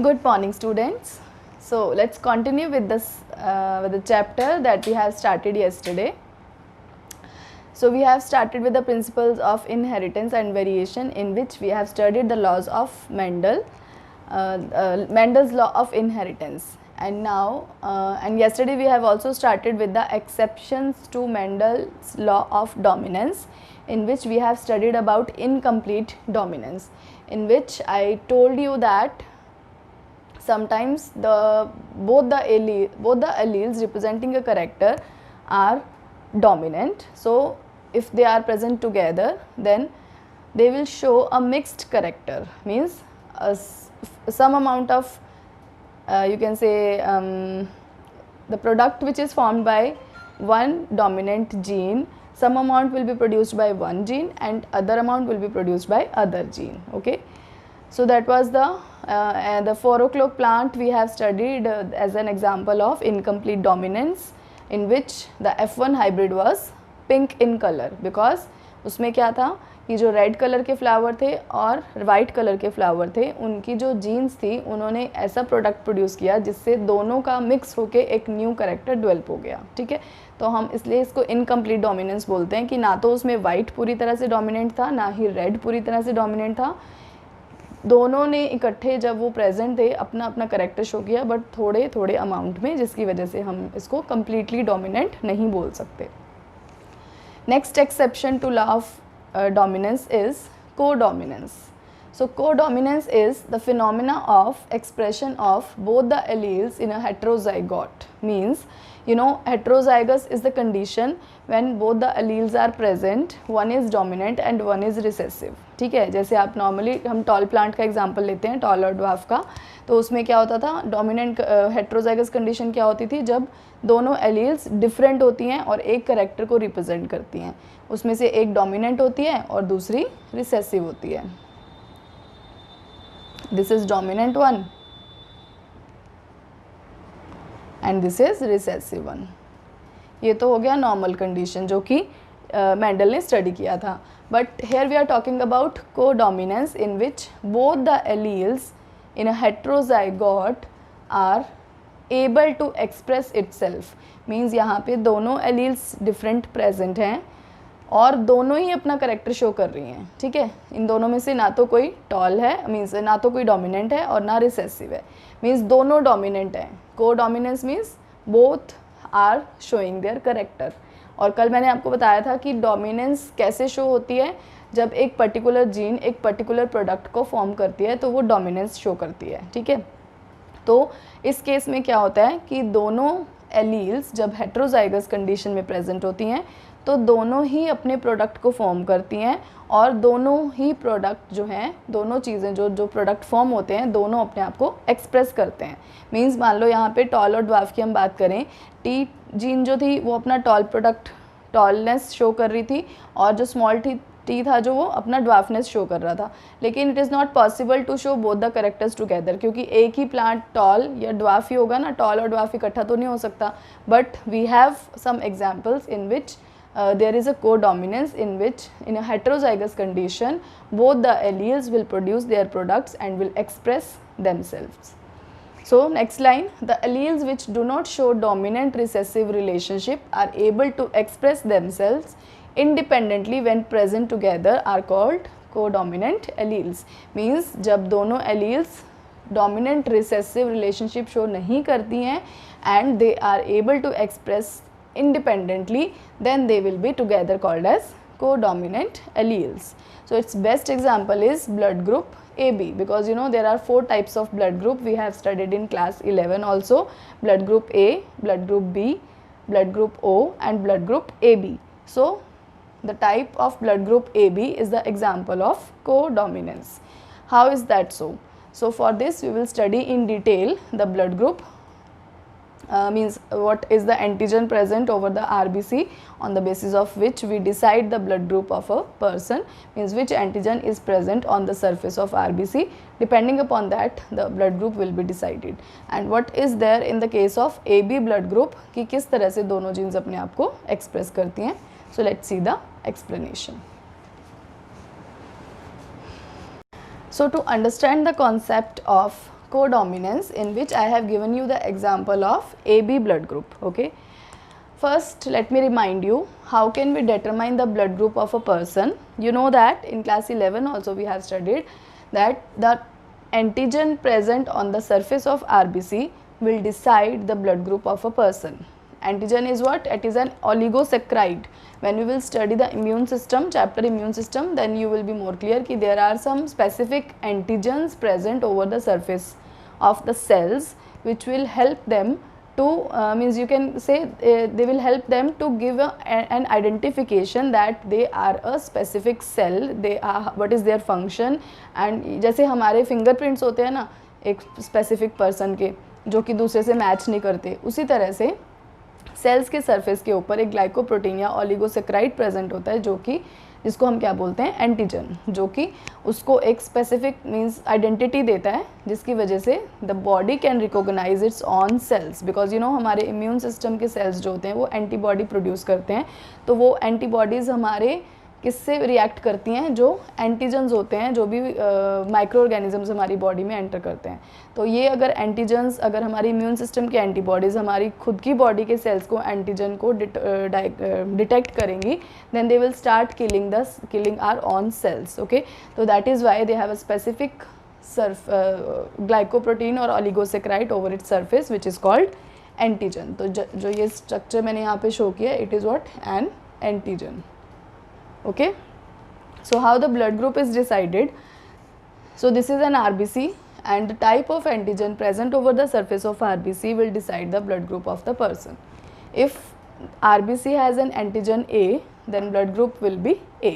Good morning, students. So let's continue with this with the chapter that we have started yesterday. So we have started with the principles of inheritance and variation, in which we have studied the laws of Mendel, Mendel's law of inheritance. And now, and yesterday we have also started with the exceptions to Mendel's law of dominance, in which we have studied about incomplete dominance, in which I told you that sometimes both the alleles representing a character are dominant. So if they are present together, then they will show a mixed character, means some amount of you can say the product which is formed by one dominant gene, some amount will be produced by one gene and other amount will be produced by other gene. Okay, so that was the 4 o'clock plant we have studied as an example of incomplete dominance, in which the F1 hybrid was pink in color, because उसमें क्या था कि जो red colour के flower थे और white colour के flower थे, उनकी जो जीन्स थी उन्होंने ऐसा प्रोडक्ट प्रोड्यूस किया जिससे दोनों का मिक्स होके एक न्यू कैरेक्टर डेवलप हो गया. ठीक है, तो हम इसलिए इसको इनकम्प्लीट डोमिनेंस बोलते हैं कि ना तो उसमें वाइट पूरी तरह से डोमिनेंट था, ना ही रेड पूरी तरह से डोमिनेंट था. दोनों ने इकट्ठे जब वो प्रेजेंट थे अपना अपना कैरेक्टर शो किया, बट थोड़े थोड़े अमाउंट में, जिसकी वजह से हम इसको कम्प्लीटली डोमिनेंट नहीं बोल सकते. Next exception to law of dominance is codominance. So codominance is the phenomena of expression of both the alleles in a heterozygote. Means, you know, heterozygous is the condition when both the alleles are present, one is dominant and one is recessive. ठीक है, जैसे आप normally हम tall plant का example लेते हैं, toll और dwarf का, तो उसमें क्या होता था, डोमिनेंट हेट्रोजाइगस कंडीशन क्या होती थी, जब दोनों एलील्स डिफरेंट होती हैं और एक करेक्टर को रिप्रेजेंट करती हैं. उसमें से एक डोमिनेंट होती है और दूसरी रिसेसिव होती है. This is dominant one and this is recessive one. ये तो हो गया नॉर्मल कंडीशन जो कि मेंडल ने स्टडी किया था. But here we are talking about codominance, in which both the alleles in a heterozygote are able to express itself. Means यहाँ पे दोनों alleles different present हैं और दोनों ही अपना करेक्टर शो कर रही हैं. ठीक है, इन दोनों में से ना तो कोई टॉल है, मीन्स ना तो कोई डोमिनेंट है और ना रिसेसिव है, मीन्स दोनों डोमिनेंट हैं. Codominance means both are showing their character. और कल मैंने आपको बताया था कि डोमिनेंस कैसे शो होती है, जब एक पर्टिकुलर जीन एक पर्टिकुलर प्रोडक्ट को फॉर्म करती है तो वो डोमिनेंस शो करती है. ठीक है, तो इस केस में क्या होता है कि दोनों एलील्स जब हेट्रोजाइगस कंडीशन में प्रेजेंट होती हैं तो दोनों ही अपने प्रोडक्ट को फॉर्म करती हैं और दोनों ही प्रोडक्ट जो हैं, दोनों चीज़ें जो प्रोडक्ट फॉर्म होते हैं, दोनों अपने आप को एक्सप्रेस करते हैं. मीन्स मान लो यहाँ पे टॉल और ड्वार्फ की हम बात करें, टी जीन जो थी वो अपना टॉल प्रोडक्ट टॉलनेस शो कर रही थी और जो स्मॉल टी था जो वो अपना ड्वार्फनेस शो कर रहा था. लेकिन it is not possible to show both the characters together, क्योंकि एक ही प्लांट टॉल या ड्वार्फ ही होगा ना, टॉल और ड्वार्फ इकट्ठा तो नहीं हो सकता. But we have some examples in which there is a codominance, in which in a heterozygous condition both the alleles will produce their products and will express themselves. So next line, the alleles which do not show dominant recessive relationship are able to express themselves independently when present together are called codominant alleles. Means जब दोनों alleles dominant recessive relationship show नहीं करती हैं and they are able to express independently, then they will be together called as codominant alleles. So its best example is blood group AB, because you know there are 4 types of blood group we have studied in class 11 also: blood group A, blood group B, blood group O and blood group AB. So the type of blood group AB is the example of codominance. How is that so? So for this we will study in detail the blood group. Means what is the antigen present over the RBC, on the basis of which we decide the blood group of a person. Means which antigen is present on the surface of RBC, depending upon that the blood group will be decided. And what is there in the case of AB blood group, कि किस तरह से दोनों jeans अपने आप को express करती हैं. So let's see the explanation. So to understand the concept of codominance, in which I have given you the example of AB blood group. Okay, first let me remind you, how can we determine the blood group of a person? You know that in class 11 also we have studied that the antigen present on the surface of RBC will decide the blood group of a person. Antigen is what? It is an oligosaccharide. When we will study the immune system, chapter immune system, then you will be more clear कि there are some specific antigens present over the surface of the cells which will help them to means you can say they will help them to give an identification that they are a specific cell, they are what is their function. And जैसे हमारे fingerprints होते हैं ना एक specific person के जो कि दूसरे से मैच नहीं करते, उसी तरह से सेल्स के सरफेस के ऊपर एक ग्लाइकोप्रोटीन या ओलिगोसेक्राइड प्रेजेंट होता है जो कि जिसको हम क्या बोलते हैं? एंटीजन, जो कि उसको एक स्पेसिफिक मींस आइडेंटिटी देता है जिसकी वजह से the body can recognise its own cells, because you know हमारे इम्यून सिस्टम के सेल्स जो होते हैं वो एंटीबॉडी प्रोड्यूस करते हैं, तो वो एंटीबॉडीज़ हमारे किससे रिएक्ट करती हैं? जो एंटीजन्स होते हैं, जो भी माइक्रो ऑर्गेनिजम्स हमारी बॉडी में एंटर करते हैं। तो ये अगर एंटीजन्स, अगर हमारी इम्यून सिस्टम के एंटीबॉडीज़ हमारी खुद की बॉडी के सेल्स को एंटीजन को डिटेक्ट करेंगी, then they will start killing our own cells. Okay, तो that is why they have a specific glycoprotein और oligosaccharide over its surface which is called antigen. तो जो ये स्ट्रक्चर मैंने यहाँ पे शो किया, it is what? An antigen. Okay, so how the blood group is decided? So this is an RBC and the type of antigen present over the surface of RBC will decide the blood group of the person. If RBC has an antigen A, then blood group will be A.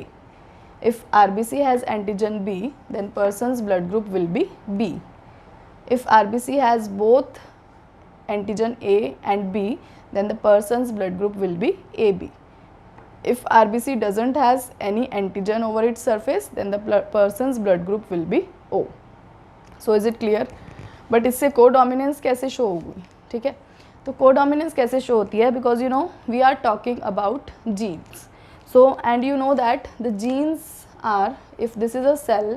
If RBC has antigen B, then person's blood group will be B. If RBC has both antigen A and B, then the person's blood group will be AB. If RBC doesn't has any antigen over its surface, then the person's blood group will be O. So is it clear? But इससे codominance कैसे show होगी? ठीक है, तो codominance कैसे show होती है? Because you know we are talking about genes. So and you know that the genes are, if this is a cell,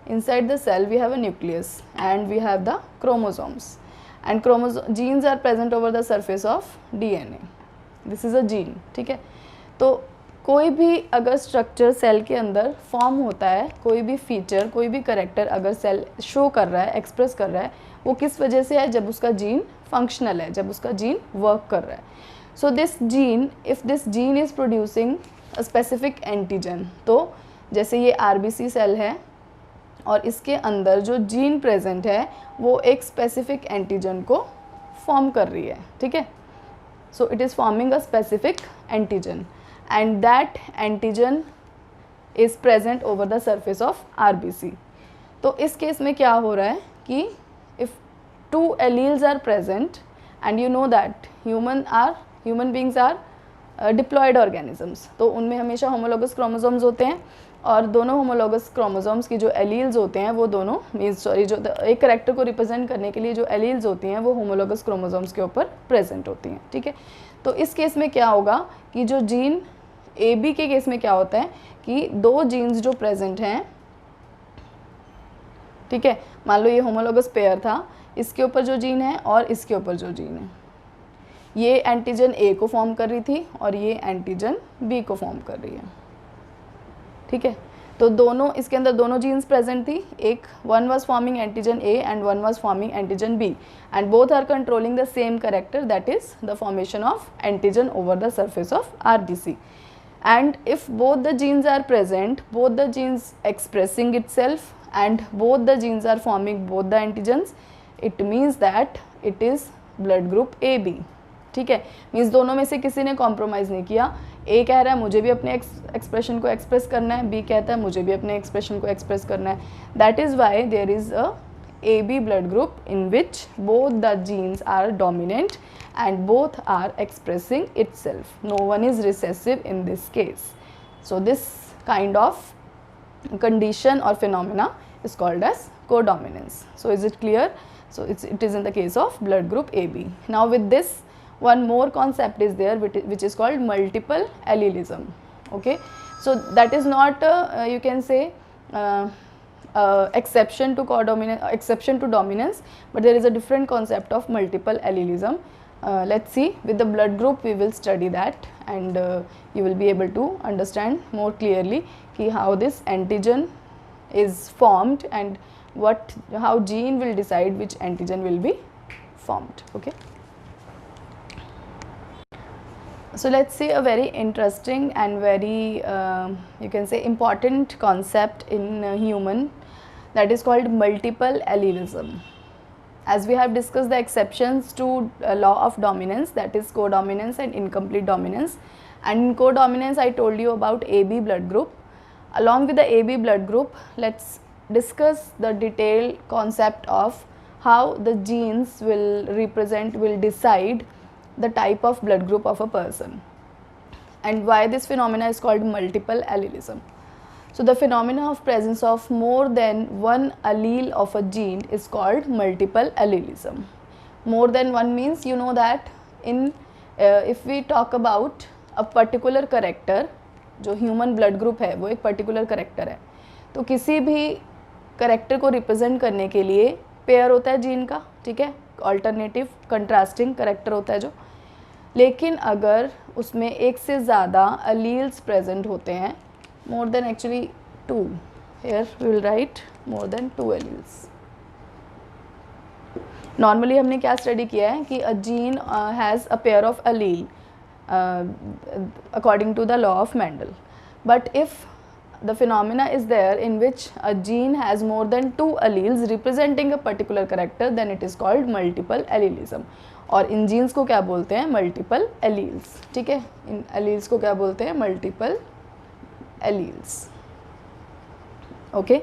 inside the cell we have a nucleus and we have the chromosomes, and genes are present over the surface of DNA. This is a gene. ठीक है, तो कोई भी अगर structure cell के अंदर form होता है, कोई भी फीचर, कोई भी करेक्टर अगर सेल शो कर रहा है, एक्सप्रेस कर रहा है, वो किस वजह से है? जब उसका जीन फंक्शनल है, जब उसका जीन वर्क कर रहा है. So this gene, if this gene is producing a specific antigen, तो जैसे ये आरबीसी सेल है और इसके अंदर जो जीन प्रेजेंट है वो एक स्पेसिफिक एंटीजन को फॉर्म कर रही है. ठीक है, so it is forming a specific antigen and that antigen is present over the surface of RBC. तो इस केस में क्या हो रहा है कि if two alleles are present and you know that human beings are diploid organisms, तो उनमें हमेशा homologous chromosomes होते हैं और दोनों homologous chromosomes की जो alleles होते हैं वो दोनों जो एक करेक्टर को रिप्रेजेंट करने के लिए जो alleles होती हैं वो homologous chromosomes के ऊपर प्रेजेंट होती हैं. ठीक है, तो इस केस में क्या होगा कि जो जीन AB के केस में क्या होता है कि दो जीन्स जो प्रेजेंट हैं, ठीक है, मान लो ये होमोलोगस पेयर था, इसके ऊपर जो जीन है और इसके ऊपर जो जीन है, ये एंटीजन A को फॉर्म कर रही थी और ये एंटीजन B को फॉर्म कर रही है. ठीक है, तो दोनों इसके अंदर दोनों जीन्स प्रेजेंट थी, एक one was forming antigen A and one was forming antigen B and both are controlling the same character, that is the formation of antigen over the surface of RBC. And if both the genes are present, both the genes expressing itself and both the genes are forming both the antigens, it means that it is blood group AB. ठीक है, means दोनों में से किसी ने compromise नहीं किया. A कह रहा है मुझे भी अपने एक्सप्रेशन को एक्सप्रेस करना है, B कहता है मुझे भी अपने एक्सप्रेशन को एक्सप्रेस करना है. That is why there is a AB blood group in which both the genes are dominant and both are expressing itself. No one is recessive in this case. So this kind of condition or phenomena is called as codominance. So is it clear? So it is in the case of blood group AB. Now with this, one more concept is there which is called multiple allelism. Okay, so that is not you can say exception to codominance, exception to dominance, but there is a different concept of multiple allelism. Let's see, with the blood group we will study that, and you will be able to understand more clearly ki how this antigen is formed and how gene will decide which antigen will be formed. Okay. So let's see a very interesting and very you can say important concept in human, that is called multiple allelism. As we have discussed the exceptions to law of dominance, that is codominance and incomplete dominance, and in codominance I told you about AB blood group. Along with the AB blood group, let's discuss the detailed concept of how the genes will decide the type of blood group of a person, and why this phenomena is called multiple allelism. So the phenomena of presence of more than one allele of a gene is called multiple allelism. More than one means, you know that in if we talk about a particular character, जो human blood group है वो एक particular character है, तो किसी भी character को represent करने के लिए पेयर होता है जीन का, ठीक है, अल्टरनेटिव कंट्रास्टिंग करेक्टर होता है जो, लेकिन अगर उसमें एक से ज़्यादा अलील्स प्रेजेंट होते हैं, more than actually 2, here we will write more than 2 alleles. Normally हमने क्या स्टडी किया है कि a gene has a pair of allele according to the law of Mendel. But if the phenomena is there in which a gene has more than 2 alleles representing a particular character, then it is called multiple allelism. और इन jeans को क्या बोलते हैं? Multiple alleles. ठीक है, इन alleles को क्या बोलते हैं? Multiple alleles. Okay,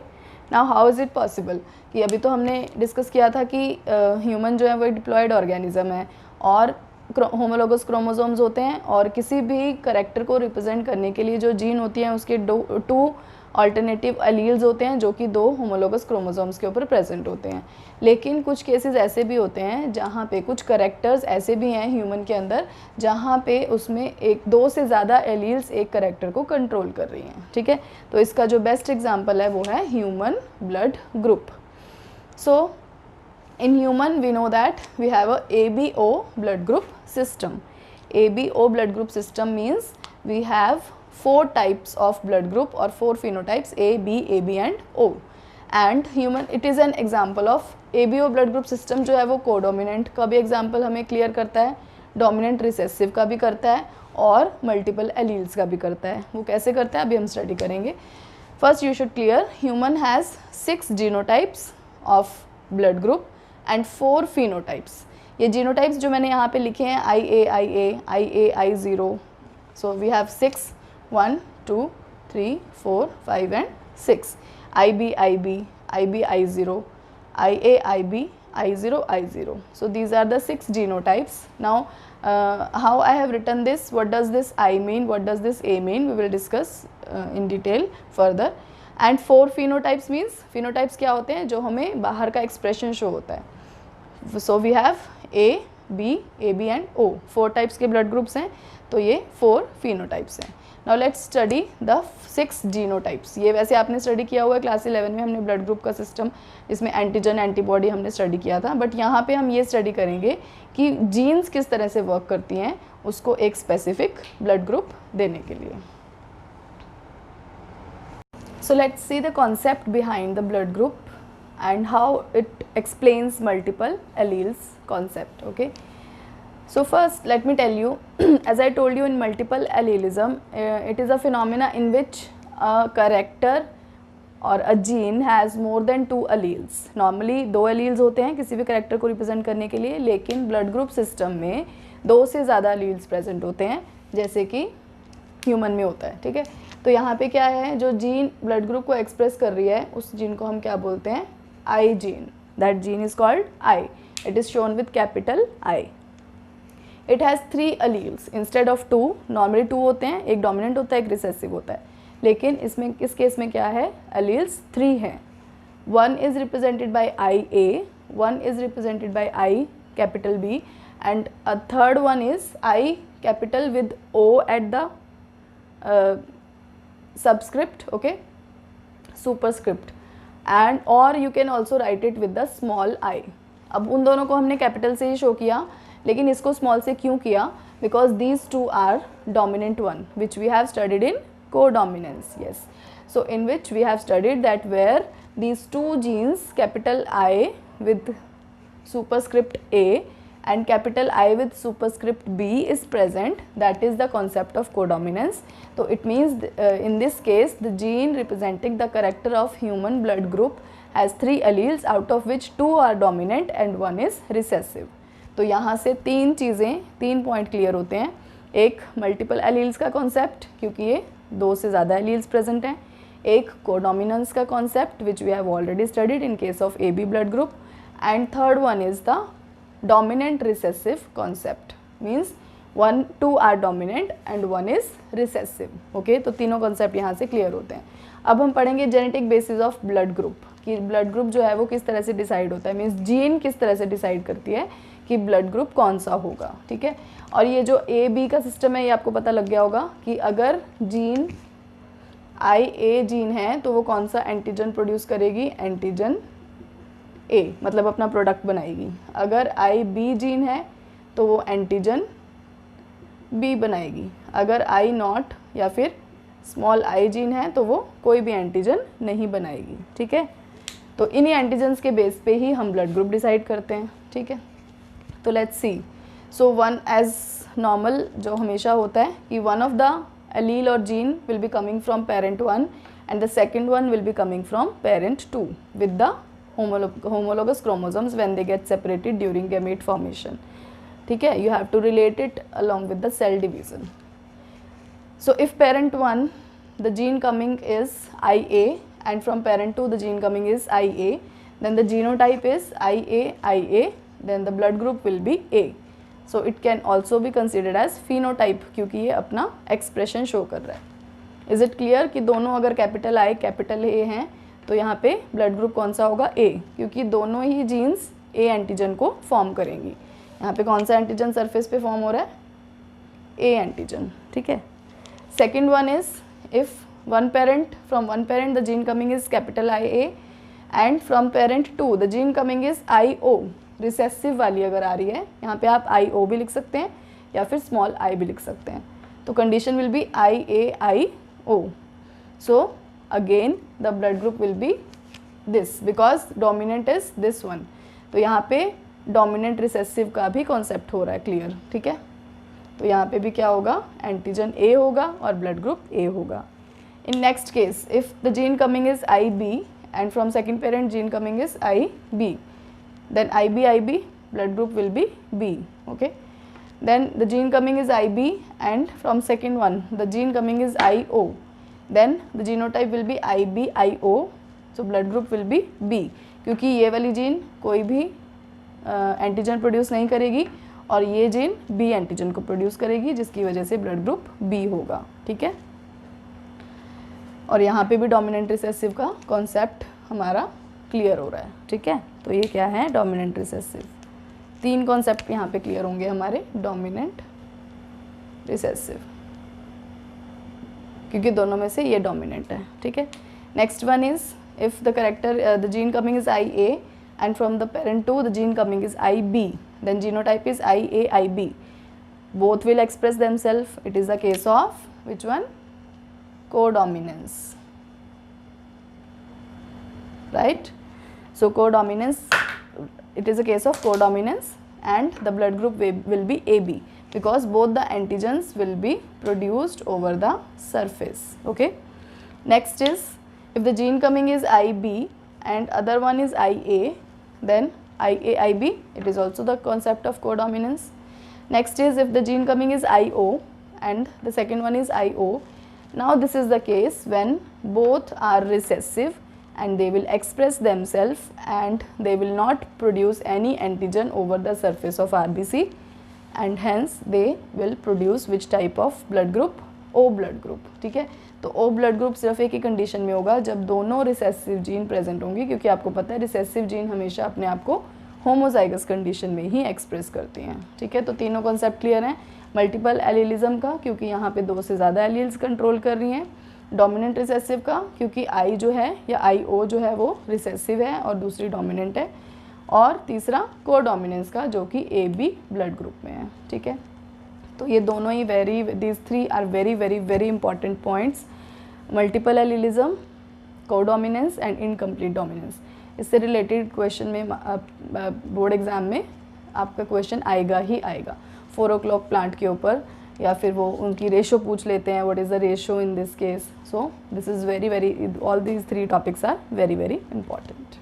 now how is it possible कि अभी तो हमने डिस्कस किया था कि ह्यूमन जो है वो डिप्लॉयड ऑर्गेनिज्म है और होमोलोगस क्रोमोसोम्स होते हैं, और किसी भी करेक्टर को रिप्रेजेंट करने के लिए जो जीन होती हैं उसके 2 अल्टरनेटिव अलील्स होते हैं जो कि 2 होमोलोगस क्रोमोसोम्स के ऊपर प्रेजेंट होते हैं. लेकिन कुछ केसेस ऐसे भी होते हैं जहाँ पे कुछ करेक्टर्स ऐसे भी हैं ह्यूमन के अंदर जहाँ पे उसमें 2 से ज़्यादा एलील्स एक करेक्टर को कंट्रोल कर रही हैं. ठीक है, तो इसका जो बेस्ट एग्जाम्पल है वो है human blood group. So in human we know that we have a ABO blood group system. ABO blood group system means we have 4 types of blood group or 4 phenotypes A, B, AB and O. And human, it is an example of ABO blood group system जो है वो कोडोमिनेंट का भी example हमें clear करता है, dominant recessive का भी करता है और मल्टीपल एलील्स का भी करता है. वो कैसे करता है अभी हम स्टडी करेंगे. First you should clear, human has 6 genotypes of blood group and 4 phenotypes. ये जीनोटाइप्स जो मैंने यहाँ पे लिखे हैं IA, so we have 6, 1, 2, 3, 4, 5 and 6. IB, I0, IA, IB, I0. So these are the 6 genotypes. Now how I have written this, what does this I mean, what does this A mean, we will discuss in detail further. And 4 phenotypes means, phenotypes क्या होते हैं? जो हमें बाहर का expression show होता है. So we have A, B, AB and O. 4 types के blood groups हैं, तो ये 4 phenotypes हैं. Now let's study the 6 genotypes. ये वैसे आपने स्टडी किया हुआ है क्लास 11 में, हमने ब्लड ग्रुप का सिस्टम इसमें एंटीजन एंटीबॉडी हमने स्टडी किया था, बट यहाँ पे हम ये स्टडी करेंगे कि जीन्स किस तरह से वर्क करती हैं उसको एक स्पेसिफिक ब्लड ग्रुप देने के लिए. So let's see the concept behind the blood group and how it explains multiple alleles concept. Okay, so first let me tell you, as I told you, in multiple allelism it is a phenomena in which a character or a gene has more than 2 alleles. Normally 2 alleles होते हैं किसी भी character को represent करने के लिए, लेकिन blood group system में 2 से ज़्यादा alleles present होते हैं जैसे कि ह्यूमन में होता है. ठीक है, तो यहाँ पे क्या है, जो जीन ब्लड ग्रुप को एक्सप्रेस कर रही है उस जीन को हम क्या बोलते हैं? आई gene. That gene is called I. It is shown with capital I. It has 3 alleles instead of 2. Normally 2 होते हैं, एक डोमिनेंट होता है एक रिसेसिव होता है, लेकिन इसमें इस केस में क्या है? अलील्स 3 हैं. 1 is represented by I A, 1 is represented by I capital B and a third one is I capital with O at the subscript, okay, superscript. And और you can also write it with the small I. अब उन दोनों को हमने capital से ही show किया, लेकिन इसको स्मॉल से क्यों किया? Because these two are dominant one which we have studied in codominance. Yes, so in which we have studied that where these two genes capital I with superscript A and capital I with superscript B is present, that is the concept of codominance. So it means in this case the gene representing the character of human blood group has 3 alleles out of which 2 are dominant and 1 is recessive. तो यहाँ से 3 चीज़ें, 3 point clear होते हैं. एक multiple alleles का concept, क्योंकि ये 2 से ज़्यादा एलील्स प्रेजेंट हैं. एक कोडोमिनेंस का concept which we have already studied in case of AB blood group. And third one is the dominant recessive concept, means 2 are dominant and 1 is recessive. Okay, तो तीनों concept यहाँ से clear होते हैं. अब हम पढ़ेंगे genetic basis of blood group, कि ब्लड ग्रुप जो है वो किस तरह से डिसाइड होता है, मीन्स जीन किस तरह से डिसाइड करती है कि ब्लड ग्रुप कौन सा होगा. ठीक है, और ये जो AB का सिस्टम है ये आपको पता लग गया होगा कि अगर जीन IA जीन है तो वो कौन सा एंटीजन प्रोड्यूस करेगी, एंटीजन A, मतलब अपना प्रोडक्ट बनाएगी. अगर IB जीन है तो वो एंटीजन B बनाएगी. अगर I नॉट या फिर स्मॉल I जीन है तो वो कोई भी एंटीजन नहीं बनाएगी. ठीक है, तो इन्हीं एंटीजन्स के बेस पे ही हम ब्लड ग्रुप डिसाइड करते हैं. ठीक है, तो let's see. So one as normal जो हमेशा होता है कि one of the allele or gene will be coming from parent 1 and the second one will be coming from parent 2 with the homologous chromosomes when they get separated during gamete formation. ठीक है, you have to relate it along with the cell division. So if parent 1 the gene coming is IA and from parent 2 the gene coming is IA, then the genotype is IA, then the blood group will be A. So it can also be considered as phenotype, क्योंकि ये अपना expression show कर रहा है. Is it clear कि दोनों अगर capital I capital A हैं तो यहाँ पे ब्लड ग्रुप कौन सा होगा, A, क्योंकि दोनों ही जीन्स A एंटीजन को फॉर्म करेंगी. यहाँ पे कौन सा एंटीजन सरफेस पे फॉर्म हो रहा है, A एंटीजन. ठीक है, second one is if one parent from one parent the gene coming is capital IA and from parent 2 the gene coming is IO, recessive वाली अगर आ रही है यहाँ पे आप IO भी लिख सकते हैं या फिर स्मॉल I भी लिख सकते हैं. तो condition will be IAIO. So again the blood group will be this because dominant is this one. तो यहाँ पे डोमिनेंट रिसेसिव का भी कॉन्सेप्ट हो रहा है क्लियर. ठीक है, तो यहाँ पे भी क्या होगा, एंटीजन A होगा और ब्लड ग्रुप A होगा. In next case if the gene coming is IB and from second parent gene coming is IB, then IB blood group will be B. Okay, then the gene coming is IB and from second one the gene coming is IO, then the genotype will be IBIO, so blood group will be B, क्योंकि ये वाली gene कोई भी antigen produce नहीं करेगी और ये gene B antigen को प्रोड्यूस करेगी, जिसकी वजह से ब्लड ग्रुप B होगा. ठीक है, और यहाँ पे भी डोमिनेंट रिसेसिव का कॉन्सेप्ट हमारा क्लियर हो रहा है. ठीक है, तो ये क्या है, डोमिनेंट रिसेसिव. 3 कॉन्सेप्ट यहाँ पे क्लियर होंगे हमारे, डोमिनेंट रिसेसिव, क्योंकि दोनों में से ये डोमिनेंट है. ठीक है, next one is if the character the gene coming is IA and from the parent 2 the gene coming is IB, then genotype is IAIB. Both will express themself. It is the case of which one, codominance. Right, so codominance, it is a case of codominance and the blood group will be AB because both the antigens will be produced over the surface. Okay, next is if the gene coming is IB and other one is IA, then IAIB, it is also the concept of codominance. Next is if the gene coming is IO and the second one is IO. Now this is the case when both are recessive and they will express themselves and they will not produce any antigen over the surface of RBC and hence they will produce which type of blood group, O blood group. ठीक है, तो O blood group सिर्फ एक ही condition में होगा जब दोनों recessive gene present होंगी, क्योंकि आपको पता है रिसेसिव जीन हमेशा अपने आप को होमोजाइगस कंडीशन में ही एक्सप्रेस करती हैं. ठीक है, तो तीनों कॉन्सेप्ट क्लियर हैं. मल्टीपल एलीलिज्म का, क्योंकि यहाँ पे 2 से ज़्यादा एलील्स कंट्रोल कर रही हैं. डोमिनेंट रिसेसिव का क्योंकि आई जो है या आई ओ जो है वो रिसेसिव है और दूसरी डोमिनेंट है, और तीसरा को डोमिनेंस का जो कि ए बी ब्लड ग्रुप में है, ठीक है। तो ये दोनों ही these three are very very very important points, multiple allelism, co dominance and incomplete dominance. इससे रिलेटेड क्वेश्चन में बोर्ड एग्ज़ाम में आपका क्वेश्चन आएगा ही आएगा 4 o'clock प्लांट के ऊपर, या फिर वो उनकी रेशो पूछ लेते हैं, what is the ratio in this case. So this is very very, all these 3 topics are very very important.